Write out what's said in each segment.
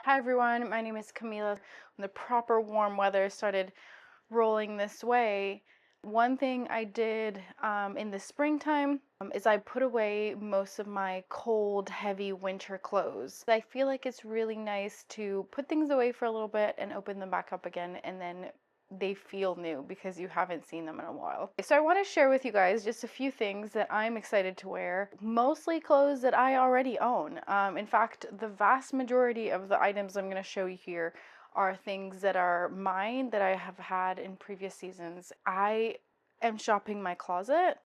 Hi everyone, my name is Camila. When the proper warm weather started rolling this way, one thing I did in the springtime is I put away most of my cold, heavy winter clothes. I feel like it's really nice to put things away for a little bit and open them back up again, and then they feel new because you haven't seen them in a while. So I want to share with you guys just a few things that I'm excited to wear, mostly clothes that I already own. In fact, the vast majority of the items I'm going to show you here are things that are mine that I have had in previous seasons. I am shopping my closet.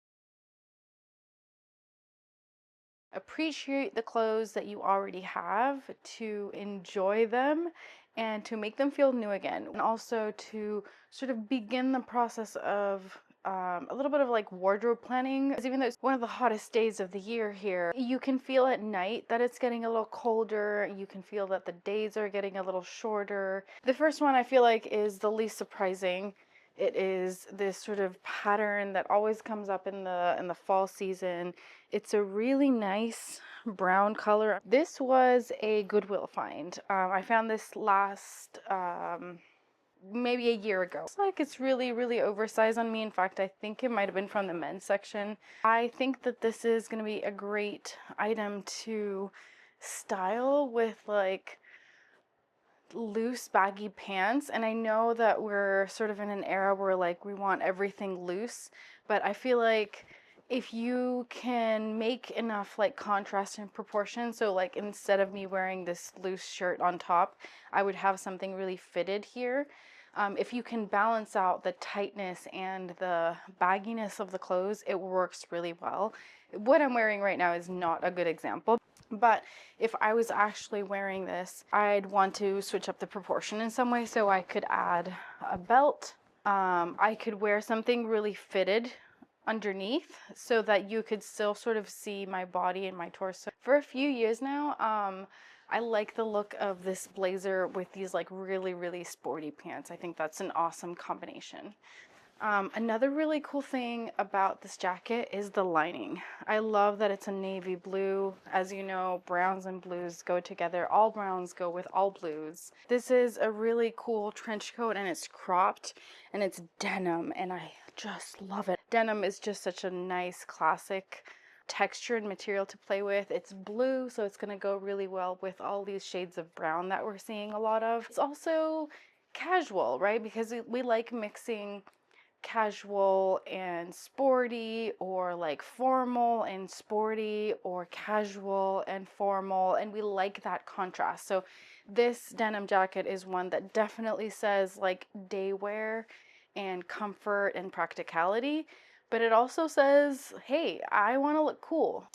Appreciate the clothes that you already have, to enjoy them and to make them feel new again, and also to sort of begin the process of a little bit of like wardrobe planning. Because even though it's one of the hottest days of the year here, you can feel at night that it's getting a little colder. You can feel that the days are getting a little shorter. The first one I feel like is the least surprising. It is this sort of pattern that always comes up in the fall season. It's a really nice brown color. This was a Goodwill find. I found this last maybe a year ago. It's like it's really oversized on me. In fact, I think it might have been from the men's section. I think that this is going to be a great item to style with like loose baggy pants. And I know that we're sort of in an era where like we want everything loose, but I feel like if you can make enough like contrast and proportion, so like instead of me wearing this loose shirt on top, I would have something really fitted here. If you can balance out the tightness and the bagginess of the clothes, it works really well. What I'm wearing right now is not a good example, but if I was actually wearing this, I'd want to switch up the proportion in some way. So I could add a belt. I could wear something really fitted underneath so that you could still sort of see my body and my torso. For a few years now, I like the look of this blazer with these like really sporty pants. I think that's an awesome combination. Another really cool thing about this jacket is the lining. I love that it's a navy blue. As you know, browns and blues go together. All browns go with all blues. This is a really cool trench coat, and it's cropped and it's denim, and I just love it. Denim is just such a nice classic texture and material to play with. It's blue, so it's going to go really well with all these shades of brown that we're seeing a lot of. It's also casual, right? Because we like mixing casual and sporty, or like formal and sporty, or casual and formal, and we like that contrast. So this denim jacket is one that definitely says like day wear and comfort and practicality, but it also says, hey, I want to look cool.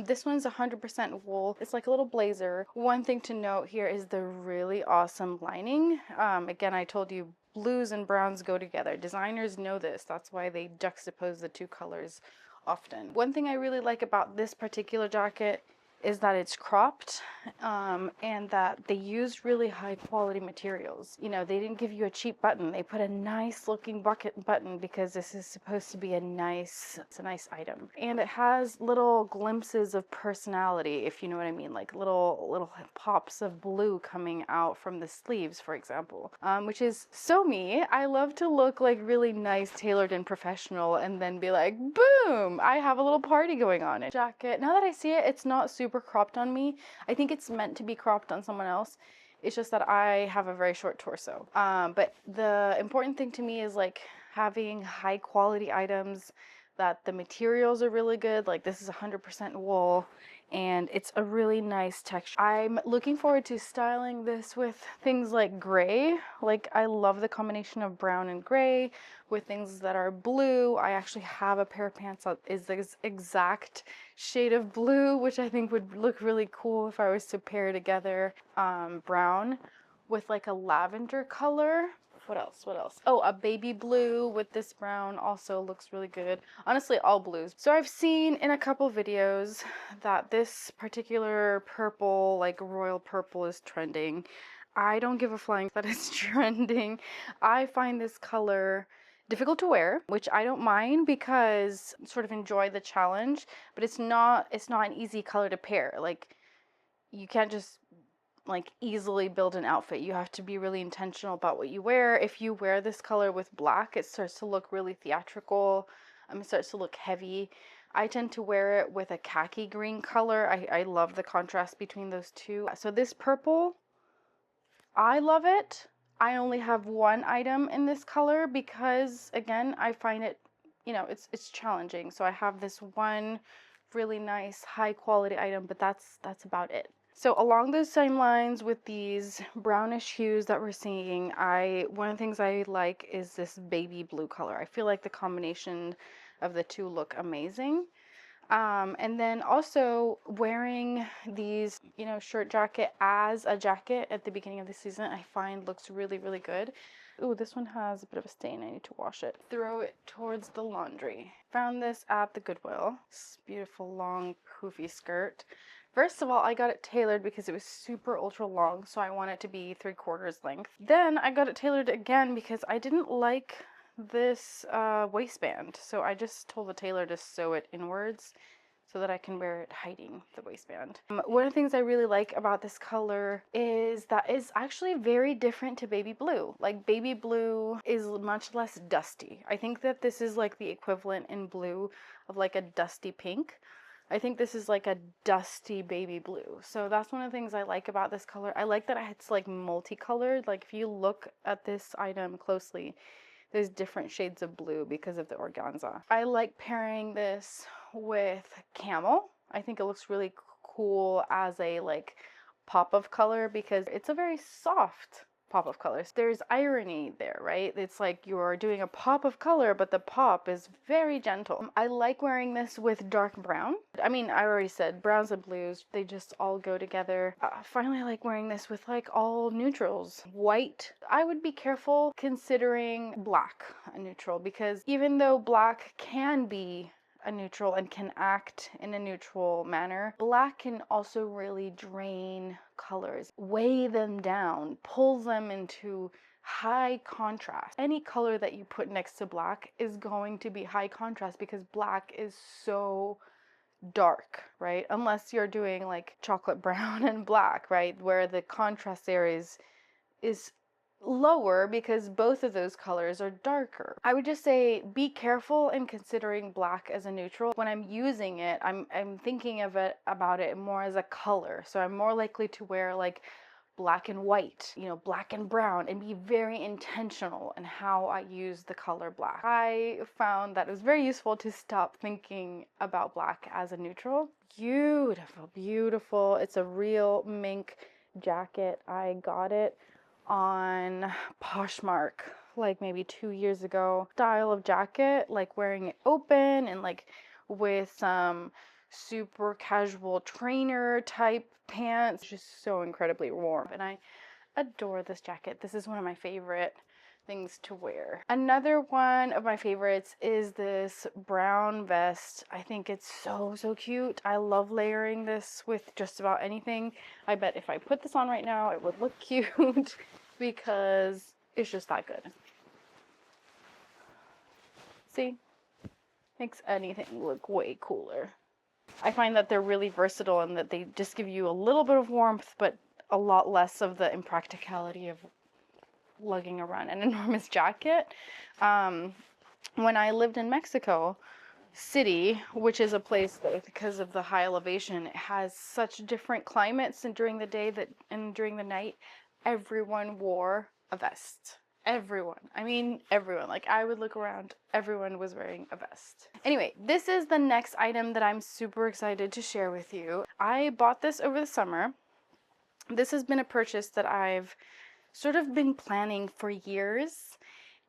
This one's 100% wool. It's like a little blazer. One thing to note here is the really awesome lining. Again, I told you blues and browns go together. Designers know this. That's why they juxtapose the two colors often. One thing I really like about this particular jacket is that it's cropped, and that they used really high quality materials. You know, they didn't give you a cheap button. They put a nice looking button because this is supposed to be it's a nice item. And it has little glimpses of personality, if you know what I mean, like little pops of blue coming out from the sleeves, for example, which is so me. I love to look like really nice, tailored, and professional, and then be like, boom, I have a little party going on. Jacket, now that I see it, it's not super cropped on me. I think it's meant to be cropped on someone else. It's just that I have a very short torso. But the important thing to me is like having high quality items, that the materials are really good. Like this is 100% wool, and it's a really nice texture. I'm looking forward to styling this with things like gray. Like I love the combination of brown and gray with things that are blue. I actually have a pair of pants that is this exact shade of blue, which I think would look really cool if I was to pair together brown with like a lavender color. What else? Oh, a baby blue with this brown also looks really good. Honestly, all blues. So I've seen in a couple videos that this particular purple, like royal purple, is trending. I don't give a flying that it's trending. I find this color difficult to wear, which I don't mind because I sort of enjoy the challenge, but it's not an easy color to pair. Like you can't just like easily build an outfit. You have to be really intentional about what you wear. If you wear this color with black, it starts to look really theatrical. It starts to look heavy. I tend to wear it with a khaki green color. I love the contrast between those two. So this purple, I love it. I only have one item in this color because, again, I find it, you know, it's challenging. So I have this one really nice high quality item, but that's about it. So along those same lines with these brownish hues that we're seeing, one of the things I like is this baby blue color. I feel like the combination of the two look amazing. And then also wearing these, you know, shirt jacket as a jacket at the beginning of the season, I find looks really, really good. Ooh, this one has a bit of a stain. I need to wash it. Throw it towards the laundry. Found this at the Goodwill. This beautiful long poofy skirt. First of all, I got it tailored because it was super ultra long, so I want it to be 3/4 length. Then I got it tailored again because I didn't like this waistband, so I just told the tailor to sew it inwards so that I can wear it hiding the waistband. One of the things I really like about this color is that it's actually very different to baby blue. Like, baby blue is much less dusty. I think that this is like the equivalent in blue of like a dusty pink. I think this is like a dusty baby blue. So that's one of the things I like about this color. I like that it's like multicolored. Like, if you look at this item closely, there's different shades of blue because of the organza. I like pairing this with camel. I think it looks really cool as a like pop of color because it's a very soft pop of colors. There's irony there, right? It's like you're doing a pop of color, but the pop is very gentle. I like wearing this with dark brown. I mean, I already said browns and blues, they just all go together. Finally, I like wearing this with like all neutrals. White, I would be careful considering black a neutral, because even though black can be a neutral and can act in a neutral manner, black can also really drain colors, weigh them down, pull them into high contrast. Any color that you put next to black is going to be high contrast because black is so dark, right? Unless you're doing like chocolate brown and black, right? Where the contrast there is lower because both of those colors are darker. I would just say be careful in considering black as a neutral. When I'm using it, I'm thinking about it more as a color. So I'm more likely to wear like black and white, you know, black and brown, and be very intentional in how I use the color black. I found that it was very useful to stop thinking about black as a neutral. Beautiful, beautiful. It's a real mink jacket. I got it on Poshmark like maybe 2 years ago. Style of jacket, like wearing it open and like with some super casual trainer type pants, just so incredibly warm, and I adore this jacket. This is one of my favorite things to wear. Another one of my favorites is this brown vest. I think it's so cute. I love layering this with just about anything. I bet if I put this on right now, it would look cute because it's just that good. See? Makes anything look way cooler. I find that they're really versatile and that they just give you a little bit of warmth, but a lot less of the impracticality of lugging around an enormous jacket. When I lived in Mexico City, which is a place that, because of the high elevation, it has such different climates, and during the day and during the night, everyone wore a vest. Everyone. I mean, everyone. Like, I would look around, everyone was wearing a vest. Anyway, this is the next item that I'm super excited to share with you. I bought this over the summer. This has been a purchase that I've sort of been planning for years,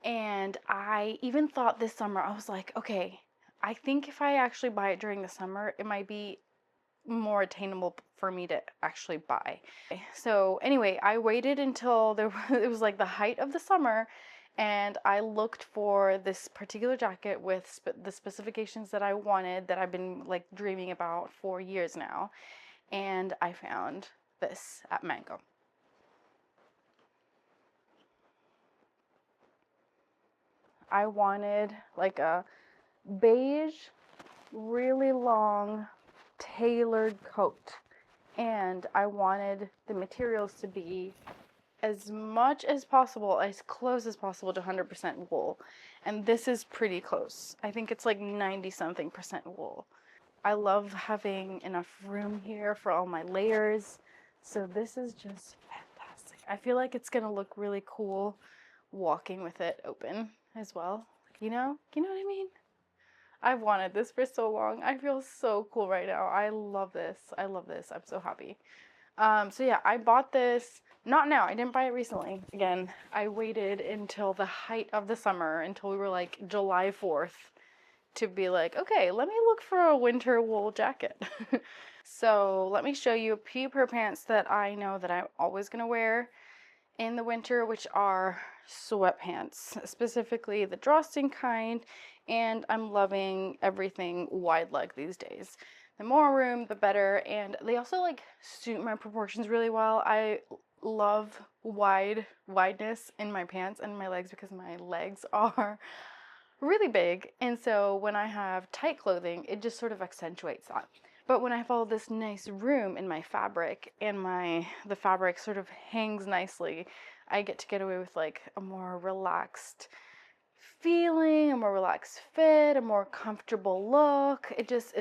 and I even thought this summer, I was like, okay, I think if I actually buy it during the summer, it might be more attainable for me to actually buy. So anyway, I waited until it was like the height of the summer, and I looked for this particular jacket with the specifications that I wanted, that I've been like dreaming about for years now, and I found this at Mango. I wanted like a beige, really long, tailored coat. and I wanted the materials to be as much as possible, as close as possible to 100% wool. And this is pretty close. I think it's like 90 something percent wool. I love having enough room here for all my layers. So this is just fantastic. I feel like it's gonna look really cool walking with it open as well. You know what I mean? I've wanted this for so long. I feel so cool right now. I love this. I love this. I'm so happy. So yeah, I bought this, not now, I didn't buy it recently. Again, I waited until the height of the summer, until we were like July 4th, to be like, okay, let me look for a winter wool jacket. So let me show you a few pair of pants that I know that I'm always gonna wear in the winter, which are sweatpants, specifically the drawstring kind, and I'm loving everything wide leg these days. The more room, the better, and they also like suit my proportions really well. I love wideness in my pants and my legs because my legs are really big, and so when I have tight clothing, it just sort of accentuates that. But when I have all this nice room in my fabric and the fabric sort of hangs nicely, I get away with like a more relaxed feeling, a more relaxed fit, a more comfortable look. It's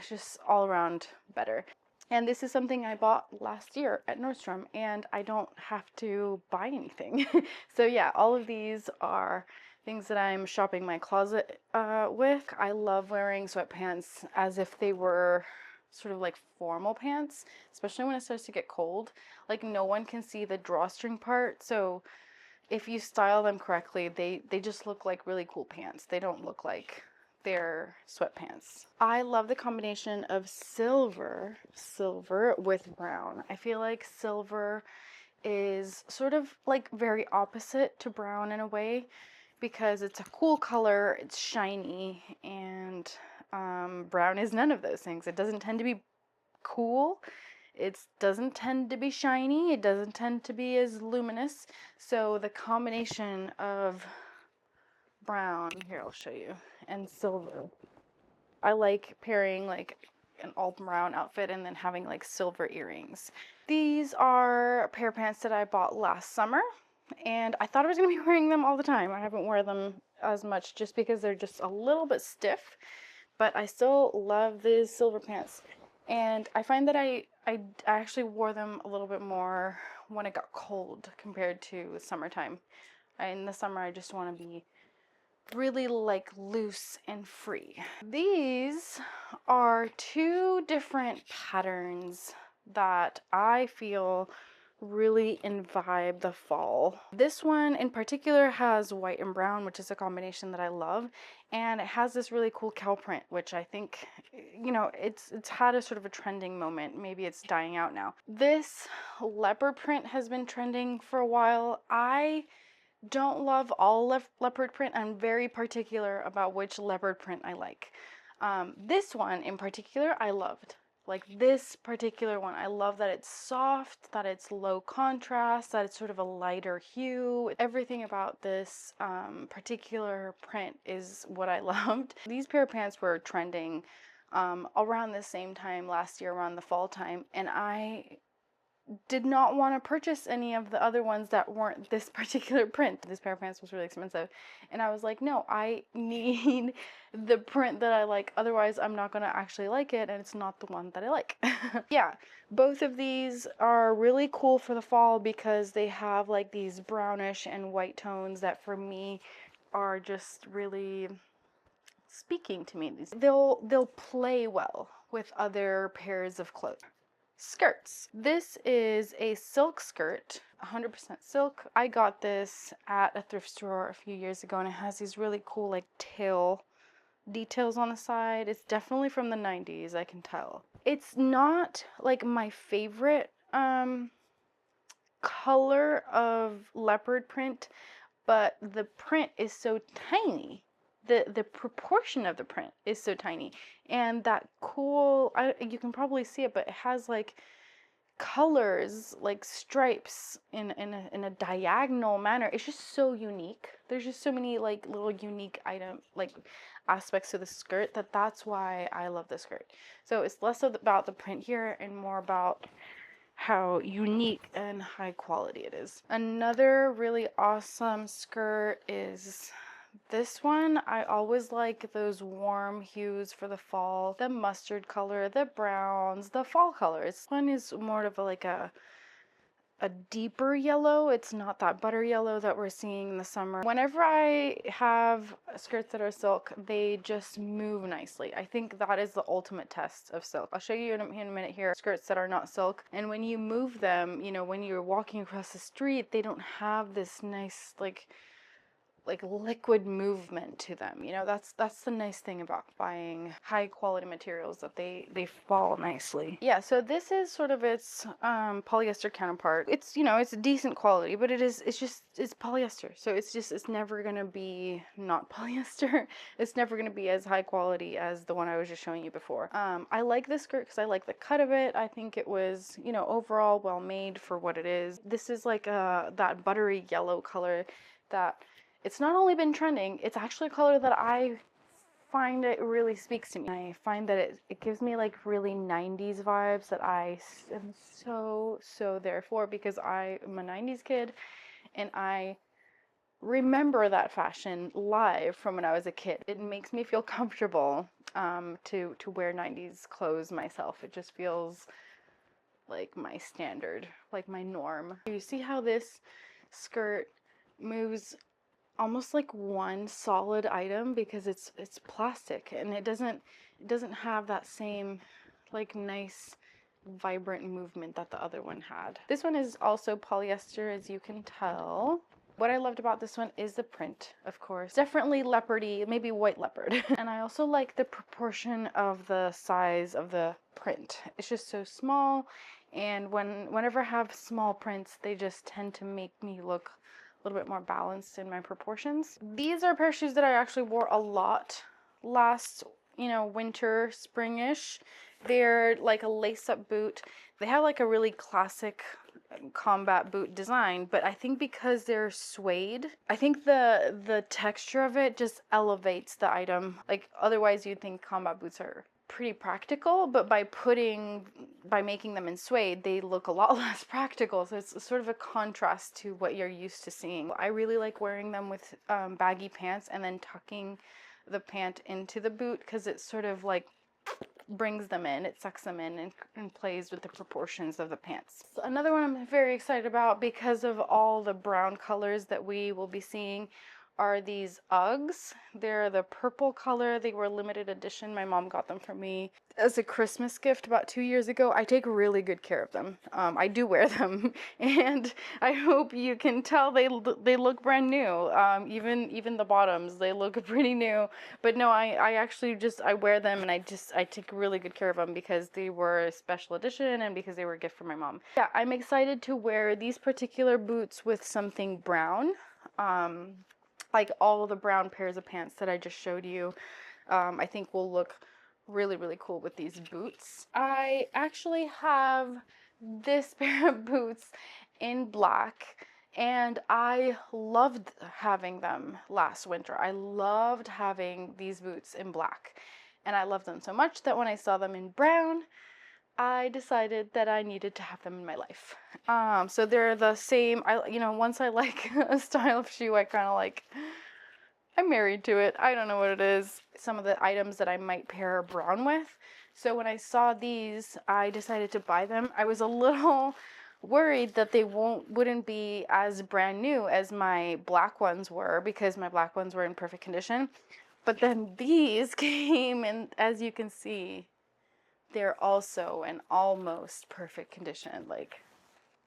just all around better. And this is something I bought last year at Nordstrom, and I don't have to buy anything. So yeah, all of these are things that I'm shopping my closet with. I love wearing sweatpants as if they were sort of like formal pants, especially when it starts to get cold. Like no one can see the drawstring part, so if you style them correctly, they just look like really cool pants. They don't look like they're sweatpants. I love the combination of silver with brown. I feel like silver is sort of like very opposite to brown in a way, because it's a cool color, it's shiny, and brown is none of those things. It doesn't tend to be cool. It doesn't tend to be shiny. It doesn't tend to be as luminous. So the combination of brown, here I'll show you, and silver. I like pairing like an all brown outfit and then having like silver earrings. These are a pair of pants that I bought last summer, and I thought I was going to be wearing them all the time. I haven't worn them as much just because they're just a little bit stiff, but I still love these silver pants. And I find that I actually wore them a little bit more when it got cold compared to summertime. In the summer, I just want to be really like loose and free. These are two different patterns that I feel really imbibe the fall. This one in particular has white and brown, which is a combination that I love, and it has this really cool cow print, which I think, you know, it's had a sort of a trending moment. Maybe it's dying out now. This leopard print has been trending for a while. I don't love all leopard print. I'm very particular about which leopard print I like. This one in particular I loved. Like this particular one, I love that it's soft, that it's low contrast, that it's sort of a lighter hue. Everything about this particular print is what I loved. These pair of pants were trending around the same time last year, around the fall time, and I did not want to purchase any of the other ones that weren't this particular print. This pair of pants was really expensive, and I was like, no, I need the print that I like, otherwise I'm not going to actually like it, and it's not the one that I like. Yeah, both of these are really cool for the fall because they have like these brownish and white tones that for me are just really speaking to me. They'll play well with other pairs of clothes. Skirts. This is a silk skirt, 100% silk. I got this at a thrift store a few years ago, and it has these really cool like tail details on the side. It's definitely from the 90s, I can tell. It's not like my favorite color of leopard print, but the print is so tiny. The proportion of the print is so tiny, and that cool, you can probably see it, but it has like colors, like stripes in a diagonal manner. It's just so unique. There's just so many like little unique item like aspects to the skirt that's why I love the skirt. So it's less about the print here and more about how unique and high quality it is. Another really awesome skirt is this one. I always like those warm hues for the fall. The mustard color, the browns, the fall colors. This one is more of a deeper yellow. It's not that butter yellow that we're seeing in the summer. Whenever I have skirts that are silk, they just move nicely. I think that is the ultimate test of silk. I'll show you in a minute here skirts that are not silk, and when you move them, you know, when you're walking across the street, they don't have this nice like liquid movement to them. You know, that's the nice thing about buying high quality materials, that they fall nicely. Yeah, so this is sort of its polyester counterpart. It's, you know, it's decent quality, but it's polyester, so it's never gonna be not polyester. It's never gonna be as high quality as the one I was just showing you before. I like this skirt because I like the cut of it. I think it was, you know, overall well made for what it is. This is like that buttery yellow color that it's not only been trending, it's actually a color that I find it really speaks to me. I find that it gives me like really 90s vibes that I am so there for, because I am a 90s kid and I remember that fashion live from when I was a kid. It makes me feel comfortable to wear 90s clothes myself. It just feels like my standard, like my norm. You see how this skirt moves almost like one solid item, because it's plastic and it doesn't have that same like nice vibrant movement that the other one had. This one is also polyester, as you can tell. What I loved about this one is the print, of course. Definitely leopardy, maybe white leopard. And I also like the proportion of the size of the print. It's just so small, and whenever I have small prints, they just tend to make me look a little bit more balanced in my proportions. These are a pair of shoes that I actually wore a lot last, you know, winter, springish. They're like a lace-up boot. They have like a really classic combat boot design, but I think because they're suede, I think the texture of it just elevates the item. Like otherwise you'd think combat boots are pretty practical, but by making them in suede, they look a lot less practical. So it's sort of a contrast to what you're used to seeing. I really like wearing them with baggy pants and then tucking the pant into the boot, because it sort of like brings them in, it sucks them in and plays with the proportions of the pants. So another one I'm very excited about, because of all the brown colors that we will be seeing, are these Uggs. They're the purple color. They were limited edition. My mom got them for me as a Christmas gift about 2 years ago. I take really good care of them. I do wear them, and I hope you can tell they look brand new. Even the bottoms, they look pretty new. But no, I actually I wear them, and I take really good care of them because they were a special edition and because they were a gift from my mom. Yeah, I'm excited to wear these particular boots with something brown. Like all the brown pairs of pants that I just showed you, I think will look really, really cool with these boots. I actually have this pair of boots in black, and I loved having them last winter. I loved having these boots in black, and I loved them so much that when I saw them in brown, I decided that I needed to have them in my life. So they're the same. Once I like a style of shoe, I'm married to it. I don't know what it is. Some of the items that I might pair brown with. So when I saw these, I decided to buy them. I was a little worried that they wouldn't be as brand new as my black ones were, because my black ones were in perfect condition. But then these came, and as you can see, they're also in almost perfect condition. Like,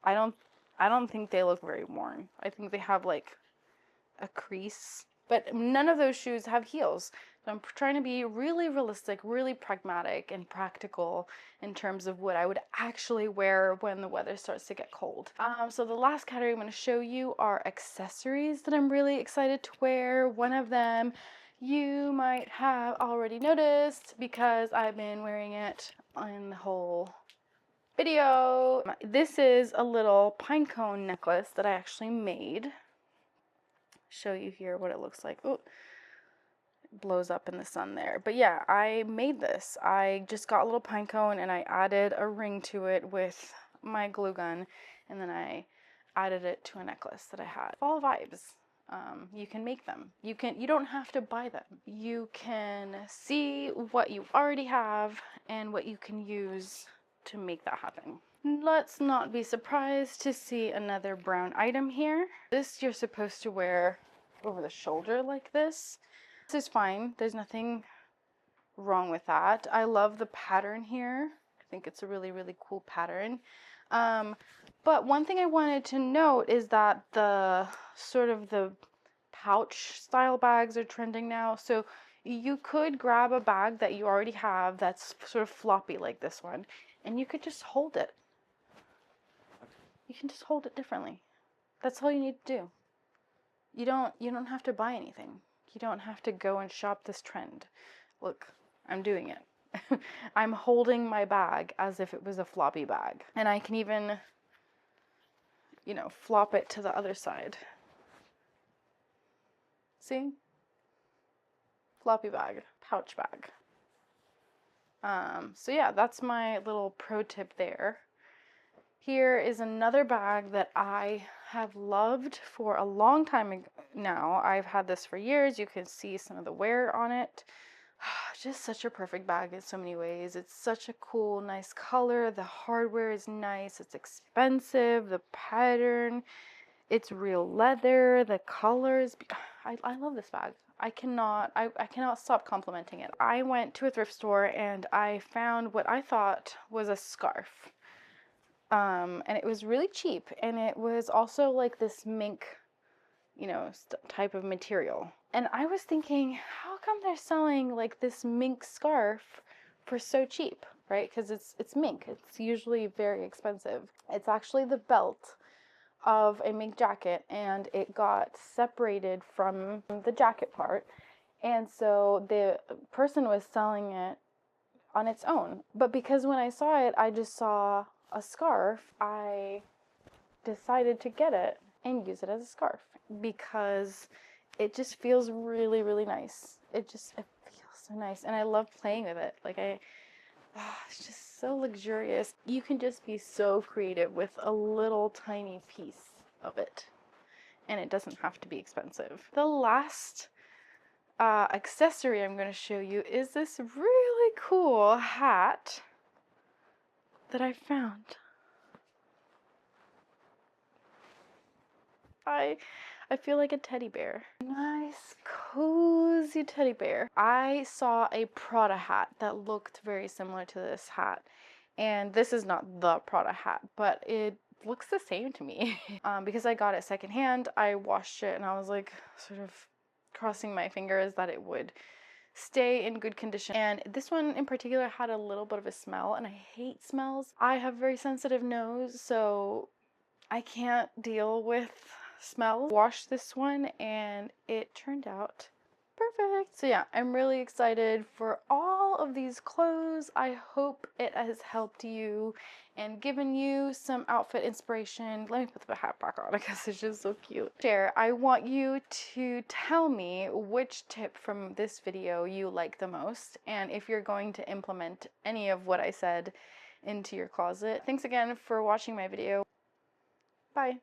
I don't think they look very worn. I think they have like a crease, but none of those shoes have heels. So I'm trying to be really realistic, really pragmatic and practical in terms of what I would actually wear when the weather starts to get cold. So the last category I'm going to show you are accessories that I'm really excited to wear. One of them you might have already noticed, because I've been wearing it in the whole video. This is a little pine cone necklace that I actually made. Show you here what it looks like. Oh, it blows up in the sun there. But yeah, I made this. I just got a little pine cone and I added a ring to it with my glue gun, and then I added it to a necklace that I had. Fall vibes. You can make them. You don't have to buy them. You can see what you already have and what you can use to make that happen. Let's not be surprised to see another brown item here. This you're supposed to wear over the shoulder like this. This is fine. There's nothing wrong with that. I love the pattern here. I think it's a really, really cool pattern. But one thing I wanted to note is that the sort of the pouch style bags are trending now. So you could grab a bag that you already have that's sort of floppy like this one, and you could just hold it. You can just hold it differently. That's all you need to do. You don't have to buy anything. You don't have to go and shop this trend. Look, I'm doing it. I'm holding my bag as if it was a floppy bag. And I can even, you know, flop it to the other side. See? Floppy bag, pouch bag. So yeah, that's my little pro tip there. Here is another bag that I have loved for a long time now. I've had this for years. You can see some of the wear on it. Just such a perfect bag in so many ways. It's such a cool, nice color. The hardware is nice. It's expensive. The pattern, it's real leather. The colors. I love this bag. I cannot stop complimenting it. I went to a thrift store and I found what I thought was a scarf. And it was really cheap, and it was also like this mink, you know, type of material. And I was thinking, how come they're selling like this mink scarf for so cheap, right? Because it's mink. It's usually very expensive. It's actually the belt of a mink jacket, and it got separated from the jacket part, and so the person was selling it on its own. But because when I saw it, I just saw a scarf, I decided to get it and use it as a scarf because it just feels really, really nice. It feels so nice, and I love playing with it. Like it's just so luxurious. You can just be so creative with a little tiny piece of it, and it doesn't have to be expensive. The last accessory I'm going to show you is this really cool hat that I found. I feel like a teddy bear. Nice, cozy teddy bear. I saw a Prada hat that looked very similar to this hat. And this is not the Prada hat, but it looks the same to me. Because I got it secondhand, I washed it and I was like sort of crossing my fingers that it would stay in good condition. And this one in particular had a little bit of a smell, and I hate smells. I have a very sensitive nose, so I can't deal with smell. Washed this one and it turned out perfect. So yeah, I'm really excited for all of these clothes. I hope it has helped you and given you some outfit inspiration. Let me put the hat back on because it's just so cute. I want you to tell me which tip from this video you like the most, and if you're going to implement any of what I said into your closet. Thanks again for watching my video. Bye.